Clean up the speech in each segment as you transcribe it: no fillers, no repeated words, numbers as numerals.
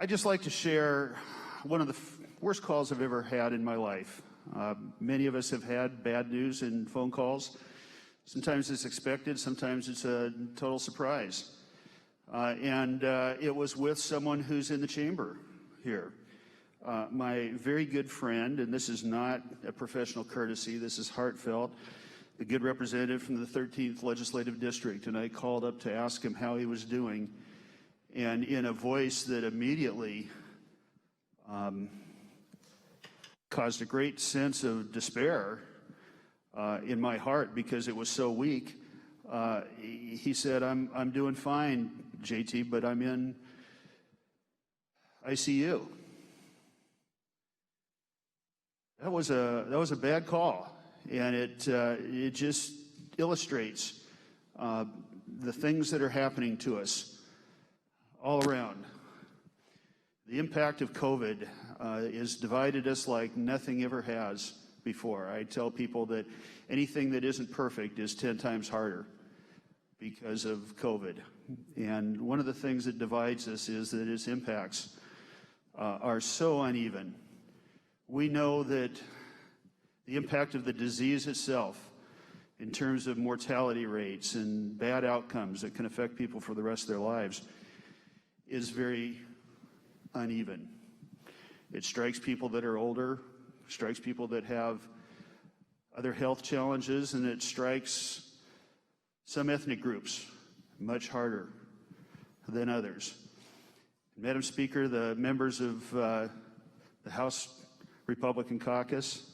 I'd just like to share one of the worst calls I've ever had in my life. Many of us have had bad news in phone calls. Sometimes it's expected, sometimes it's a total surprise. It was with someone who's in the chamber here. My very good friend, and this is not a professional courtesy, this is heartfelt, the good representative from the 13th Legislative District, and I called up to ask him how he was doing, and in a voice that immediately caused a great sense of despair in my heart because it was so weak, he said, I'm doing fine, J.T., but I'm in ICU. That was a bad call, and it just illustrates the things that are happening to us all around. The impact of COVID has divided us like nothing ever has before. I tell people that anything that isn't perfect is 10 times harder because of COVID. And one of the things that divides us is that its impacts are so uneven. We know that the impact of the disease itself in terms of mortality rates and bad outcomes that can affect people for the rest of their lives is very uneven. It strikes people that are older, strikes people that have other health challenges, and it strikes some ethnic groups much harder than others. Madam Speaker, the members of the House Republican caucus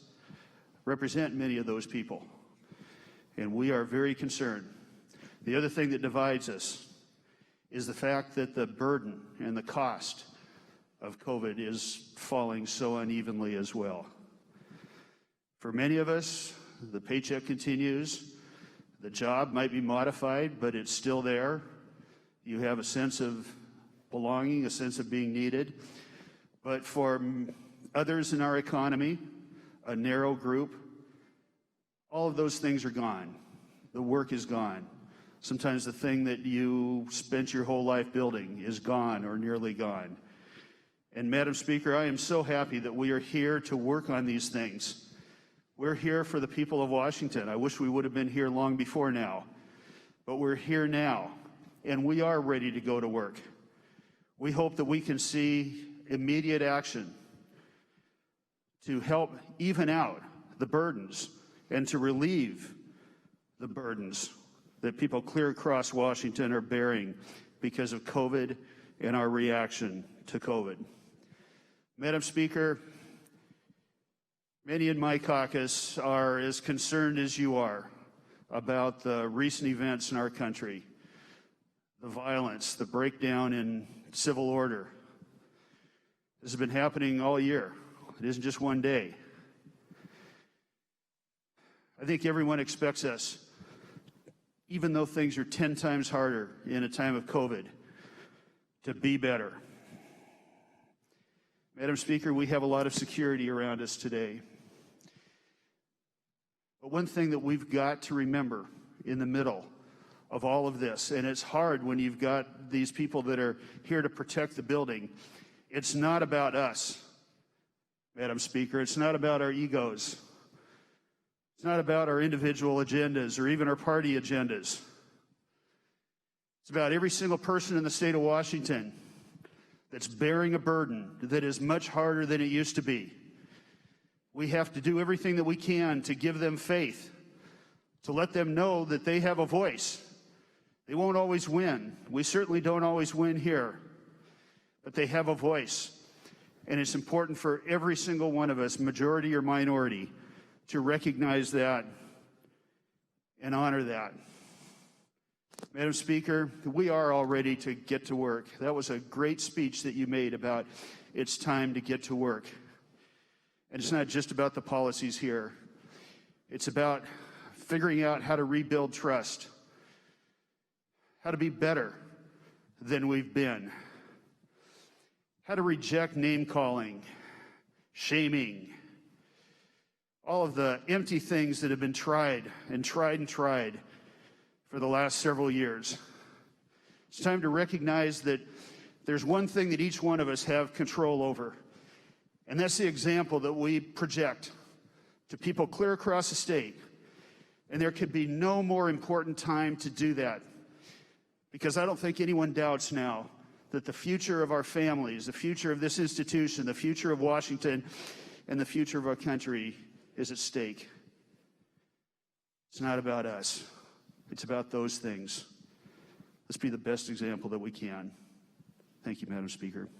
represent many of those people, and we are very concerned. The other thing that divides us is the fact that the burden and the cost of COVID is falling so unevenly as well. For many of us, the paycheck continues. The job might be modified, but it's still there. You have a sense of belonging, a sense of being needed. But for others in our economy, a narrow group, all of those things are gone. The work is gone. Sometimes the thing that you spent your whole life building is gone or nearly gone. And Madam Speaker, I am so happy that we are here to work on these things. We're here for the people of Washington. I wish we would have been here long before now, but we're here now, and we are ready to go to work. We hope that we can see immediate action to help even out the burdens and to relieve the burdens that people clear across Washington are bearing because of COVID and our reaction to COVID. Madam Speaker, many in my caucus are as concerned as you are about the recent events in our country, the violence, the breakdown in civil order. This has been happening all year. It isn't just one day. I think everyone expects us, even though things are 10 times harder in a time of COVID, to be better. Madam Speaker, we have a lot of security around us today. But one thing that we've got to remember in the middle of all of this, and it's hard when you've got these people that are here to protect the building, it's not about us, Madam Speaker. It's not about our egos. It's not about our individual agendas or even our party agendas. It's about every single person in the state of Washington that's bearing a burden that is much harder than it used to be. We have to do everything that we can to give them faith, to let them know that they have a voice. They won't always win. We certainly don't always win here, but they have a voice. And it's important for every single one of us, majority or minority, to recognize that and honor that. Madam Speaker, we are all ready to get to work. That was a great speech that you made about it's time to get to work. And it's not just about the policies here. It's about figuring out how to rebuild trust, how to be better than we've been, how to reject name-calling, shaming, all of the empty things that have been tried for the last several years. It's time to recognize that there's one thing that each one of us have control over, and that's the example that we project to people clear across the state. And there could be no more important time to do that, because I don't think anyone doubts now that the future of our families, the future of this institution, the future of Washington, and the future of our country is at stake. It's not about us. It's about those things. Let's be the best example that we can. Thank you, Madam Speaker.